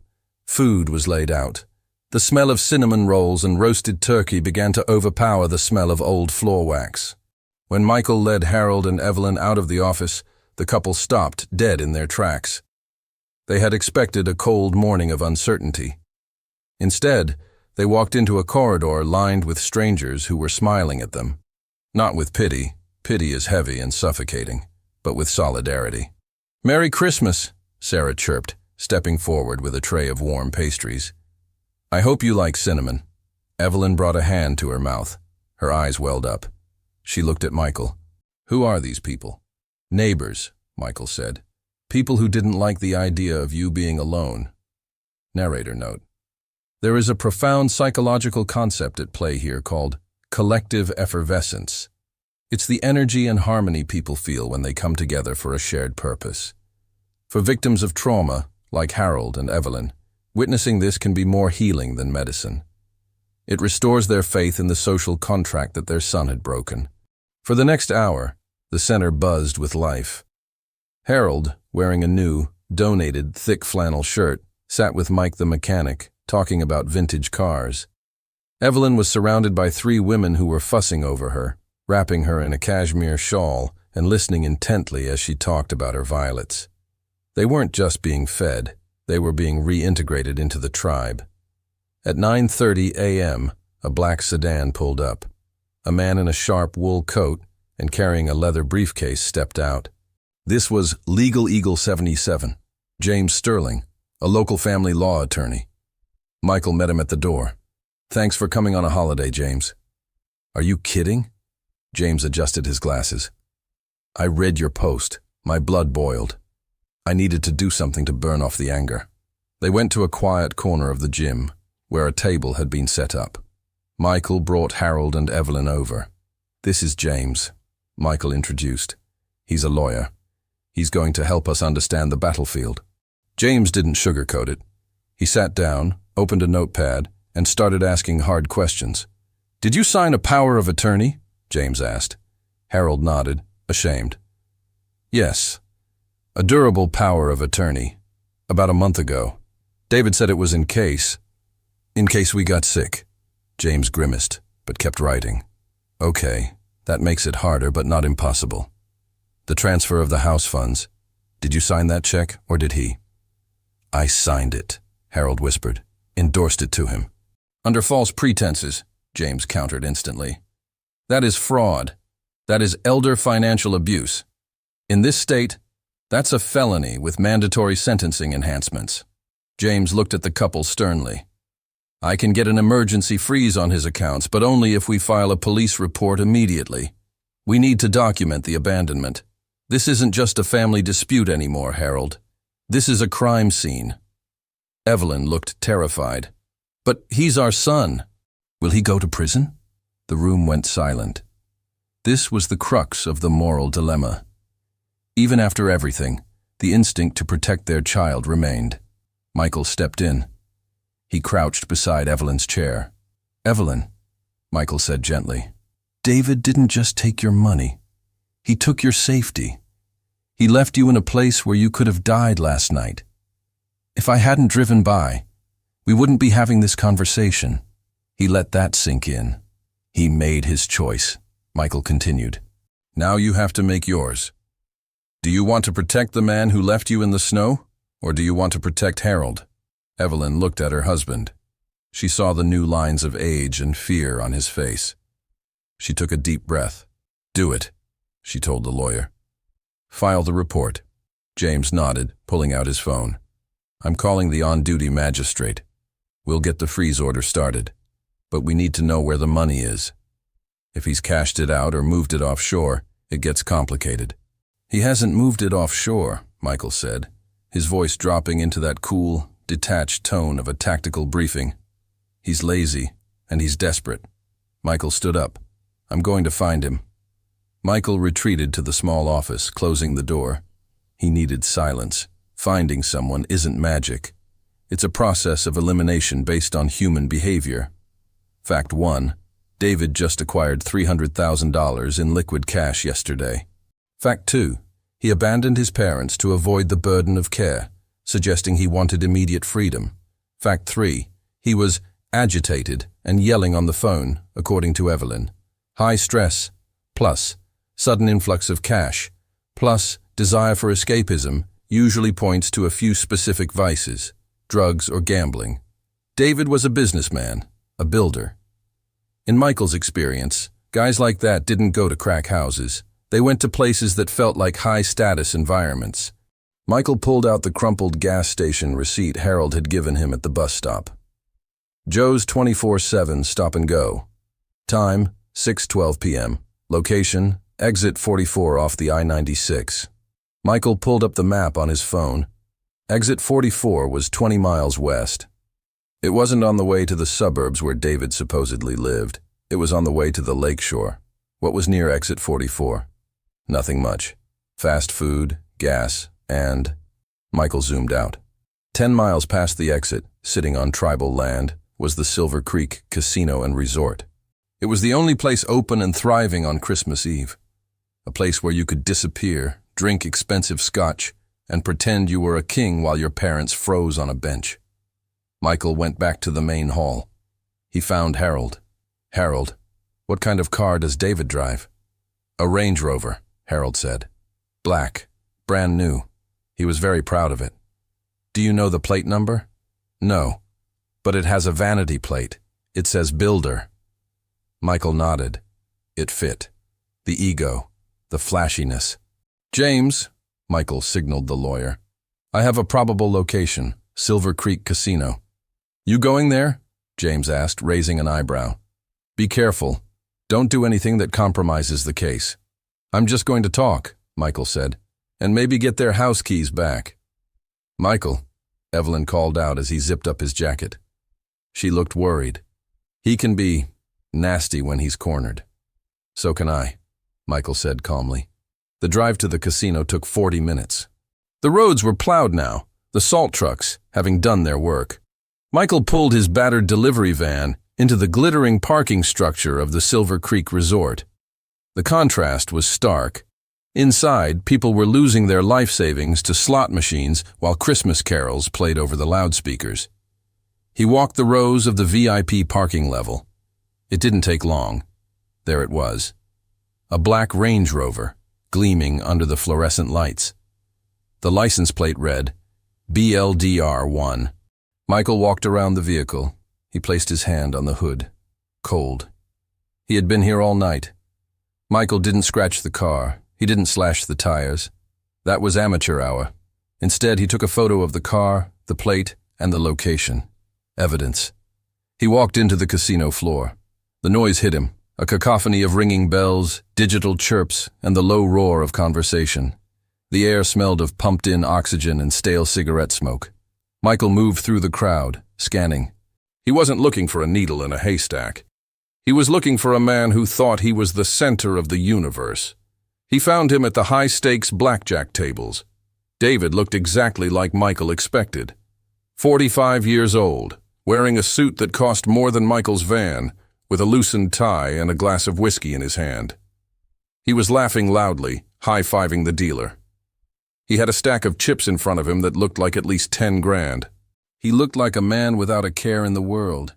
Speaker 1: Food was laid out. The smell of cinnamon rolls and roasted turkey began to overpower the smell of old floor wax. When Michael led Harold and Evelyn out of the office, the couple stopped, dead in their tracks. They had expected a cold morning of uncertainty. Instead, they walked into a corridor lined with strangers who were smiling at them. Not with pity. Pity is heavy and suffocating, but with solidarity. "Merry Christmas," Sarah chirped, stepping forward with a tray of warm pastries. "I hope you like cinnamon." Evelyn brought a hand to her mouth. Her eyes welled up. She looked at Michael. "Who are these people?" "Neighbors," Michael said. "People who didn't like the idea of you being alone." Narrator note. There is a profound psychological concept at play here called collective effervescence. It's the energy and harmony people feel when they come together for a shared purpose. For victims of trauma, like Harold and Evelyn, witnessing this can be more healing than medicine. It restores their faith in the social contract that their son had broken. For the next hour, the center buzzed with life. Harold, wearing a new, donated, thick flannel shirt, sat with Mike the mechanic, talking about vintage cars. Evelyn was surrounded by 3 women who were fussing over her, wrapping her in a cashmere shawl and listening intently as she talked about her violets. They weren't just being fed, they were being reintegrated into the tribe. At 9:30 a.m., a black sedan pulled up. A man in a sharp wool coat and carrying a leather briefcase stepped out. This was Legal Eagle 77, James Sterling, a local family law attorney. Michael met him at the door. "Thanks for coming on a holiday, James." "Are you kidding?" James adjusted his glasses. "I read your post. My blood boiled. I needed to do something to burn off the anger." They went to a quiet corner of the gym, where a table had been set up. Michael brought Harold and Evelyn over. "This is James," Michael introduced. "He's a lawyer. He's going to help us understand the battlefield." James didn't sugarcoat it. He sat down, opened a notepad, and started asking hard questions. "Did you sign a power of attorney?" James asked. Harold nodded, ashamed. "Yes. A durable power of attorney. About a month ago. David said it was in case we got sick." James grimaced, but kept writing. "Okay, that makes it harder, but not impossible. The transfer of the house funds. Did you sign that check, or did he?" "I signed it," Harold whispered. "Endorsed it to him." "Under false pretenses," James countered instantly. "That is fraud. That is elder financial abuse. In this state, that's a felony with mandatory sentencing enhancements." James looked at the couple sternly. "I can get an emergency freeze on his accounts, but only if we file a police report immediately. We need to document the abandonment. This isn't just a family dispute anymore, Harold. This is a crime scene." Evelyn looked terrified. "But he's our son. Will he go to prison?" The room went silent. This was the crux of the moral dilemma. Even after everything, the instinct to protect their child remained. Michael stepped in. He crouched beside Evelyn's chair. "Evelyn," Michael said gently, "David didn't just take your money. He took your safety. He left you in a place where you could have died last night. If I hadn't driven by, we wouldn't be having this conversation." He let that sink in. "He made his choice," Michael continued. "Now you have to make yours. Do you want to protect the man who left you in the snow, or do you want to protect Harold?" Evelyn looked at her husband. She saw the new lines of age and fear on his face. She took a deep breath. "Do it," she told the lawyer. "File the report." James nodded, pulling out his phone. "I'm calling the on-duty magistrate. We'll get the freeze order started, but we need to know where the money is. If he's cashed it out or moved it offshore, it gets complicated." "He hasn't moved it offshore," Michael said, his voice dropping into that cool, detached tone of a tactical briefing. "He's lazy, and he's desperate." Michael stood up. "I'm going to find him." Michael retreated to the small office, closing the door. He needed silence. Finding someone isn't magic. It's a process of elimination based on human behavior. Fact 1. David just acquired $300,000 in liquid cash yesterday. Fact 2. He abandoned his parents to avoid the burden of care, suggesting he wanted immediate freedom. Fact 3. He was agitated and yelling on the phone, according to Evelyn. High stress, plus sudden influx of cash, plus desire for escapism usually points to a few specific vices, drugs or gambling. David was a businessman, a builder. In Michael's experience, guys like that didn't go to crack houses. They went to places that felt like high-status environments. Michael pulled out the crumpled gas station receipt Harold had given him at the bus stop. Joe's 24/7 stop and go. Time, 6:12 p.m. Location, exit 44 off the I-96. Michael pulled up the map on his phone. Exit 44 was 20 miles west. It wasn't on the way to the suburbs where David supposedly lived. It was on the way to the lakeshore. What was near exit 44? Nothing much. Fast food, gas, and... Michael zoomed out. 10 miles past the exit, sitting on tribal land, was the Silver Creek Casino and Resort. It was the only place open and thriving on Christmas Eve. A place where you could disappear, drink expensive scotch, and pretend you were a king while your parents froze on a bench. Michael went back to the main hall. He found Harold. "Harold, what kind of car does David drive?" "A Range Rover," Harold said. "Black, brand new. He was very proud of it." "Do you know the plate number?" "No, but it has a vanity plate. It says Builder." Michael nodded. It fit. The ego, the flashiness. "James," Michael signaled the lawyer, "I have a probable location, Silver Creek Casino." "You going there?" James asked, raising an eyebrow. "Be careful. Don't do anything that compromises the case." "I'm just going to talk," Michael said, "and maybe get their house keys back." "Michael," Evelyn called out as he zipped up his jacket. She looked worried. "He can be nasty when he's cornered." "So can I," Michael said calmly. The drive to the casino took 40 minutes. The roads were plowed now, the salt trucks having done their work. Michael pulled his battered delivery van into the glittering parking structure of the Silver Creek Resort. The contrast was stark. Inside, people were losing their life savings to slot machines while Christmas carols played over the loudspeakers. He walked the rows of the VIP parking level. It didn't take long. There it was. A black Range Rover, gleaming under the fluorescent lights. The license plate read, BLDR1. Michael walked around the vehicle. He placed his hand on the hood. Cold. He had been here all night. Michael didn't scratch the car. He didn't slash the tires. That was amateur hour. Instead, he took a photo of the car, the plate, and the location. Evidence. He walked into the casino floor. The noise hit him, a cacophony of ringing bells, digital chirps, and the low roar of conversation. The air smelled of pumped-in oxygen and stale cigarette smoke. Michael moved through the crowd, scanning. He wasn't looking for a needle in a haystack. He was looking for a man who thought he was the center of the universe. He found him at the high-stakes blackjack tables. David looked exactly like Michael expected. 45 years old, wearing a suit that cost more than Michael's van, with a loosened tie and a glass of whiskey in his hand. He was laughing loudly, high-fiving the dealer. He had a stack of chips in front of him that looked like at least 10 grand. He looked like a man without a care in the world.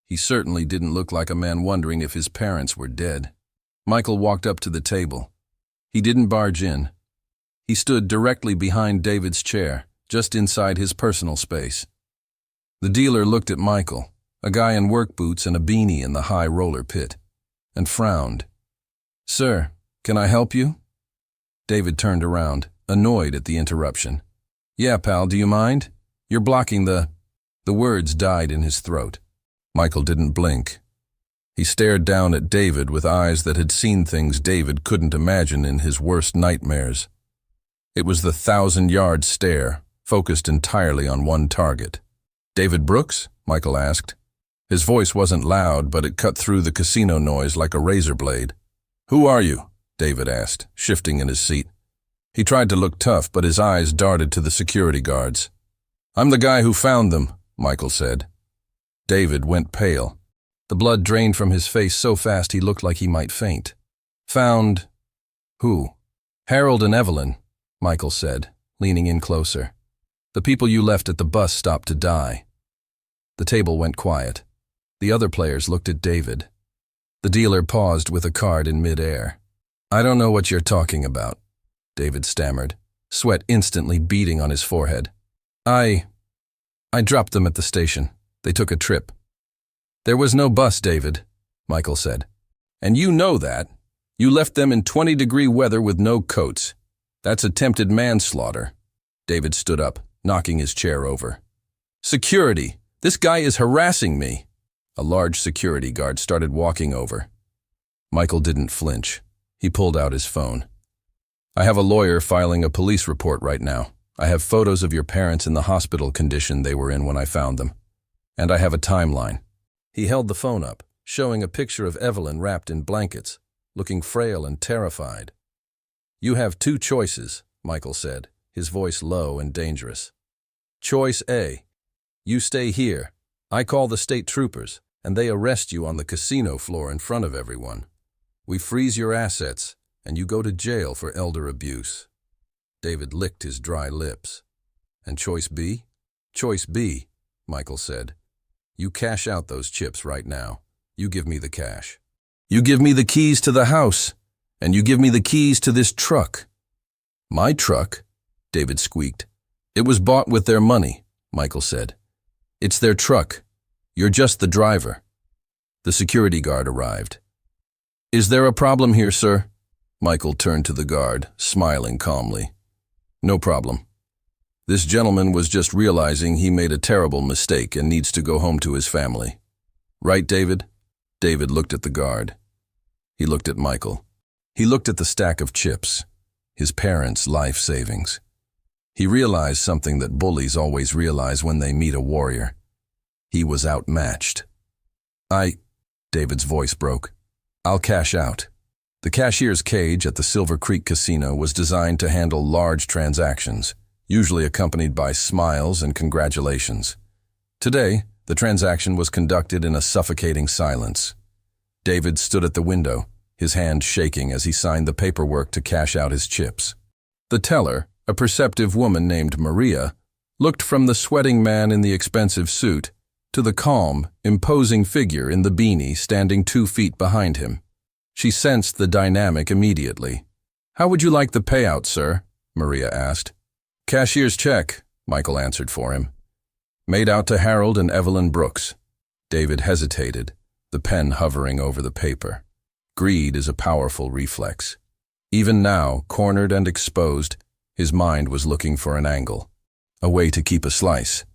Speaker 1: He certainly didn't look like a man wondering if his parents were dead. Michael walked up to the table. He didn't barge in. He stood directly behind David's chair, just inside his personal space. The dealer looked at Michael, a guy in work boots and a beanie in the high roller pit, and frowned. "Sir, can I help you?" David turned around, annoyed at the interruption. "Yeah, pal, do you mind? You're blocking the—" The words died in his throat. Michael didn't blink. He stared down at David with eyes that had seen things David couldn't imagine in his worst nightmares. It was the 1,000-yard stare, focused entirely on one target. "David Brooks?" Michael asked. His voice wasn't loud, but it cut through the casino noise like a razor blade. "Who are you?" David asked, shifting in his seat. He tried to look tough, but his eyes darted to the security guards. "I'm the guy who found them," Michael said. David went pale. The blood drained from his face so fast he looked like he might faint. "Found who?" "Harold and Evelyn," Michael said, leaning in closer. "The people you left at the bus stop to die." The table went quiet. The other players looked at David. The dealer paused with a card in mid-air. "I don't know what you're talking about," David stammered, sweat instantly beading on his forehead. I dropped them at the station. They took a trip." "There was no bus, David," Michael said. "And you know that. You left them in 20-degree weather with no coats. That's attempted manslaughter." David stood up, knocking his chair over. "Security! This guy is harassing me!" A large security guard started walking over. Michael didn't flinch. He pulled out his phone. "I have a lawyer filing a police report right now. I have photos of your parents in the hospital condition they were in when I found them. And I have a timeline." He held the phone up, showing a picture of Evelyn wrapped in blankets, looking frail and terrified. "You have two choices," Michael said, his voice low and dangerous. "Choice A. You stay here. I call the state troopers, and they arrest you on the casino floor in front of everyone. We freeze your assets, and you go to jail for elder abuse." David licked his dry lips. "And choice B?" "Choice B," Michael said. "You cash out those chips right now. You give me the cash. You give me the keys to the house, and you give me the keys to this truck." "My truck?" David squeaked. "It was bought with their money," Michael said. "It's their truck. You're just the driver." The security guard arrived. "Is there a problem here, sir?" Michael turned to the guard, smiling calmly. "No problem. This gentleman was just realizing he made a terrible mistake and needs to go home to his family. Right, David?" David looked at the guard. He looked at Michael. He looked at the stack of chips, his parents' life savings. He realized something that bullies always realize when they meet a warrior. He was outmatched. David's voice broke. "I'll cash out." The cashier's cage at the Silver Creek Casino was designed to handle large transactions, usually accompanied by smiles and congratulations. Today, the transaction was conducted in a suffocating silence. David stood at the window, his hand shaking as he signed the paperwork to cash out his chips. The teller, a perceptive woman named Maria, looked from the sweating man in the expensive suit to the calm, imposing figure in the beanie standing 2 feet behind him. She sensed the dynamic immediately. "How would you like the payout, sir?" Maria asked. "Cashier's check," Michael answered for him. "Made out to Harold and Evelyn Brooks." David hesitated, the pen hovering over the paper. Greed is a powerful reflex. Even now, cornered and exposed, his mind was looking for an angle, a way to keep a slice.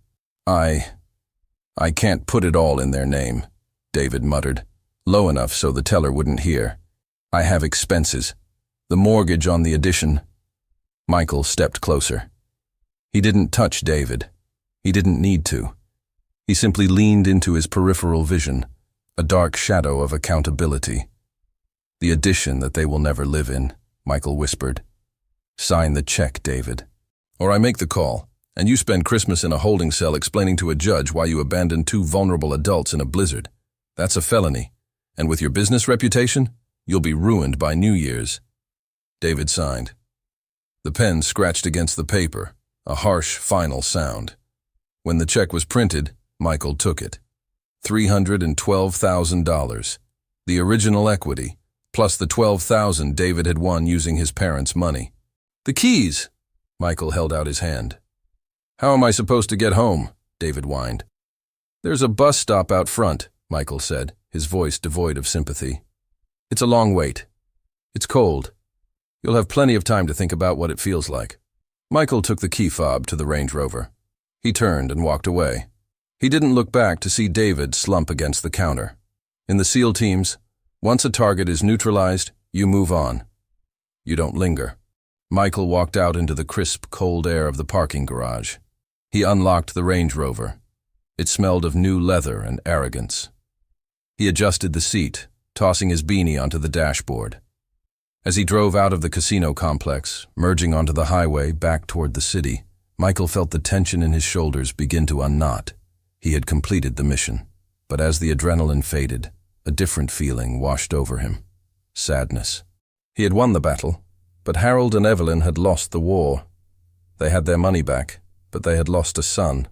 Speaker 1: I can't put it all in their name," David muttered, low enough so the teller wouldn't hear. "I have expenses. The mortgage on the addition." Michael stepped closer. He didn't touch David. He didn't need to. He simply leaned into his peripheral vision, a dark shadow of accountability. "The addition that they will never live in," Michael whispered. "Sign the check, David. Or I make the call, and you spend Christmas in a holding cell explaining to a judge why you abandoned 2 vulnerable adults in a blizzard. That's a felony. And with your business reputation, you'll be ruined by New Year's." David signed. The pen scratched against the paper, a harsh, final sound. When the check was printed, Michael took it. $312,000. The original equity, plus the $12,000 David had won using his parents' money. "The keys!" Michael held out his hand. "How am I supposed to get home?" David whined. "There's a bus stop out front," Michael said, his voice devoid of sympathy. "It's a long wait. It's cold. You'll have plenty of time to think about what it feels like." Michael took the key fob to the Range Rover. He turned and walked away. He didn't look back to see David slump against the counter. In the SEAL teams, once a target is neutralized, you move on. You don't linger. Michael walked out into the crisp, cold air of the parking garage. He unlocked the Range Rover. It smelled of new leather and arrogance. He adjusted the seat, tossing his beanie onto the dashboard. As he drove out of the casino complex, merging onto the highway back toward the city, Michael felt the tension in his shoulders begin to unknot. He had completed the mission. But as the adrenaline faded, a different feeling washed over him. Sadness. He had won the battle, but Harold and Evelyn had lost the war. They had their money back, but they had lost a son.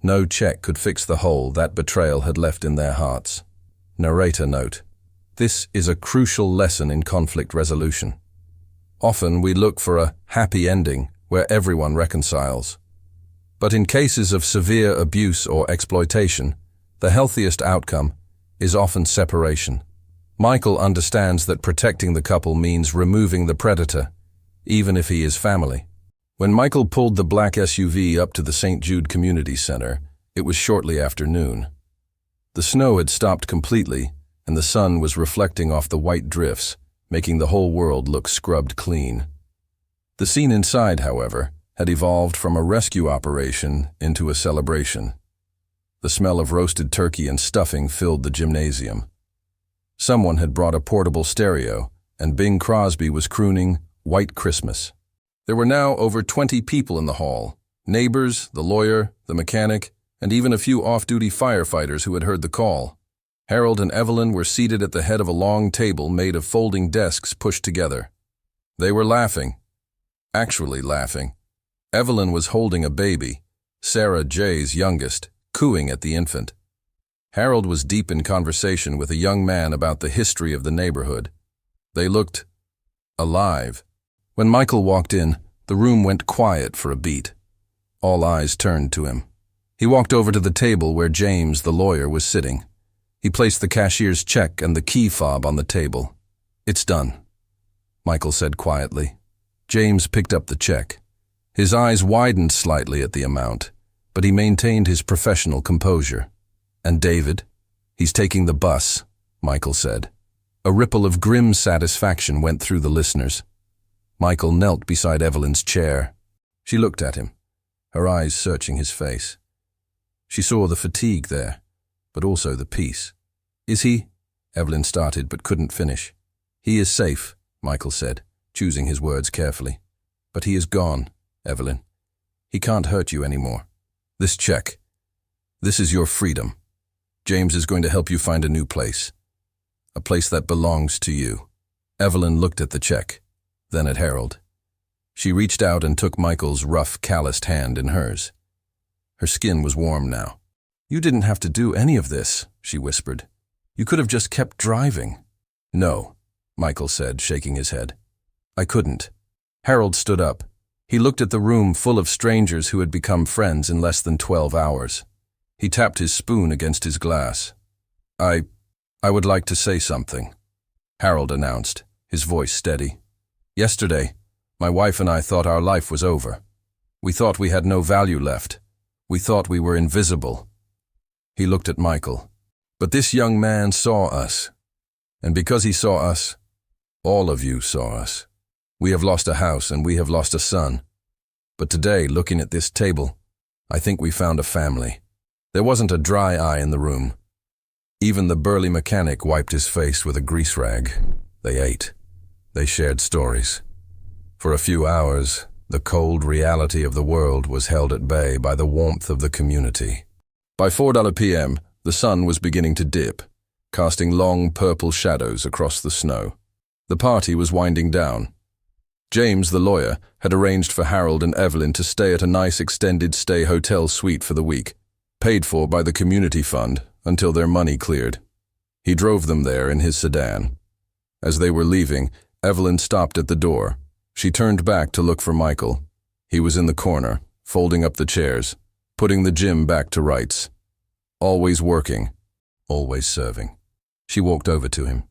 Speaker 1: No check could fix the hole that betrayal had left in their hearts. Narrator note: this is a crucial lesson in conflict resolution. Often we look for a happy ending where everyone reconciles. But in cases of severe abuse or exploitation, the healthiest outcome is often separation. Michael understands that protecting the couple means removing the predator, even if he is family. When Michael pulled the black SUV up to the St. Jude Community Center, it was shortly after noon. The snow had stopped completely, and the sun was reflecting off the white drifts, making the whole world look scrubbed clean. The scene inside, however, had evolved from a rescue operation into a celebration. The smell of roasted turkey and stuffing filled the gymnasium. Someone had brought a portable stereo, and Bing Crosby was crooning "White Christmas." There were now over 20 people in the hall: neighbors, the lawyer, the mechanic, and even a few off-duty firefighters who had heard the call. Harold and Evelyn were seated at the head of a long table made of folding desks pushed together. They were laughing. Actually laughing. Evelyn was holding a baby, Sarah J's youngest, cooing at the infant. Harold was deep in conversation with a young man about the history of the neighborhood. They looked alive. When Michael walked in, the room went quiet for a beat. All eyes turned to him. He walked over to the table where James, the lawyer, was sitting. He placed the cashier's check and the key fob on the table. "It's done," Michael said quietly. James picked up the check. His eyes widened slightly at the amount, but he maintained his professional composure. "And David? He's taking the bus," Michael said. A ripple of grim satisfaction went through the listeners. Michael knelt beside Evelyn's chair. She looked at him, her eyes searching his face. She saw the fatigue there, but also the peace. "Is he?" Evelyn started but couldn't finish. "He is safe," Michael said, choosing his words carefully. "But he is gone, Evelyn. He can't hurt you anymore. This check. This is your freedom. James is going to help you find a new place. A place that belongs to you." Evelyn looked at the check, then at Harold. She reached out and took Michael's rough, calloused hand in hers. Her skin was warm now. "You didn't have to do any of this," she whispered. "You could have just kept driving." "No," Michael said, shaking his head. "I couldn't." Harold stood up. He looked at the room full of strangers who had become friends in less than 12 hours. He tapped his spoon against his glass. I would like to say something," Harold announced, his voice steady. "Yesterday, my wife and I thought our life was over. We thought we had no value left. We thought we were invisible." He looked at Michael. "But this young man saw us. And because he saw us, all of you saw us. We have lost a house and we have lost a son. But today, looking at this table, I think we found a family." There wasn't a dry eye in the room. Even the burly mechanic wiped his face with a grease rag. They ate. They shared stories. For a few hours, the cold reality of the world was held at bay by the warmth of the community. By 4 p.m., the sun was beginning to dip, casting long purple shadows across the snow. The party was winding down. James, the lawyer, had arranged for Harold and Evelyn to stay at a nice extended stay hotel suite for the week, paid for by the community fund until their money cleared. He drove them there in his sedan. As they were leaving, Evelyn stopped at the door. She turned back to look for Michael. He was in the corner, folding up the chairs, putting the gym back to rights. Always working, always serving. She walked over to him.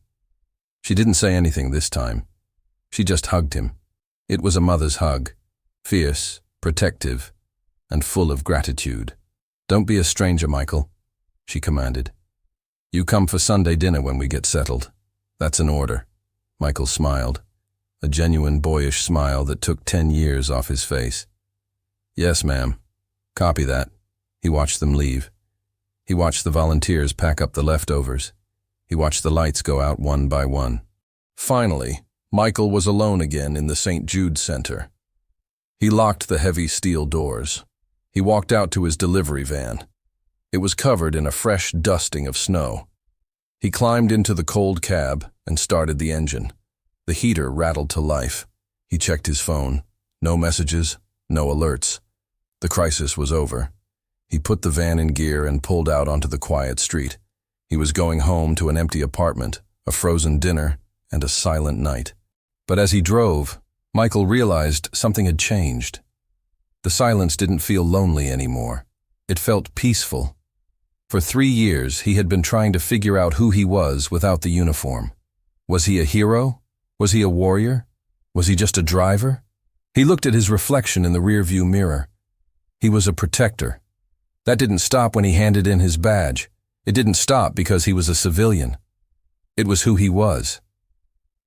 Speaker 1: She didn't say anything this time. She just hugged him. It was a mother's hug, fierce, protective, and full of gratitude. "Don't be a stranger, Michael," she commanded. "You come for Sunday dinner when we get settled. That's an order." Michael smiled, a genuine boyish smile that took 10 years off his face. "Yes, ma'am. Copy that." He watched them leave. He watched the volunteers pack up the leftovers. He watched the lights go out one by one. Finally, Michael was alone again in the St. Jude Center. He locked the heavy steel doors. He walked out to his delivery van. It was covered in a fresh dusting of snow. He climbed into the cold cab and started the engine. The heater rattled to life. He checked his phone. No messages, no alerts. The crisis was over. He put the van in gear and pulled out onto the quiet street. He was going home to an empty apartment, a frozen dinner, and a silent night. But as he drove, Michael realized something had changed. The silence didn't feel lonely anymore. It felt peaceful. For 3 years, he had been trying to figure out who he was without the uniform. Was he a hero? Was he a warrior? Was he just a driver? He looked at his reflection in the rearview mirror. He was a protector. That didn't stop when he handed in his badge. It didn't stop because he was a civilian. It was who he was.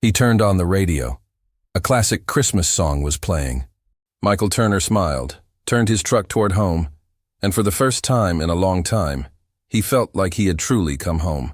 Speaker 1: He turned on the radio. A classic Christmas song was playing. Michael Turner smiled, turned his truck toward home, and for the first time in a long time, he felt like he had truly come home.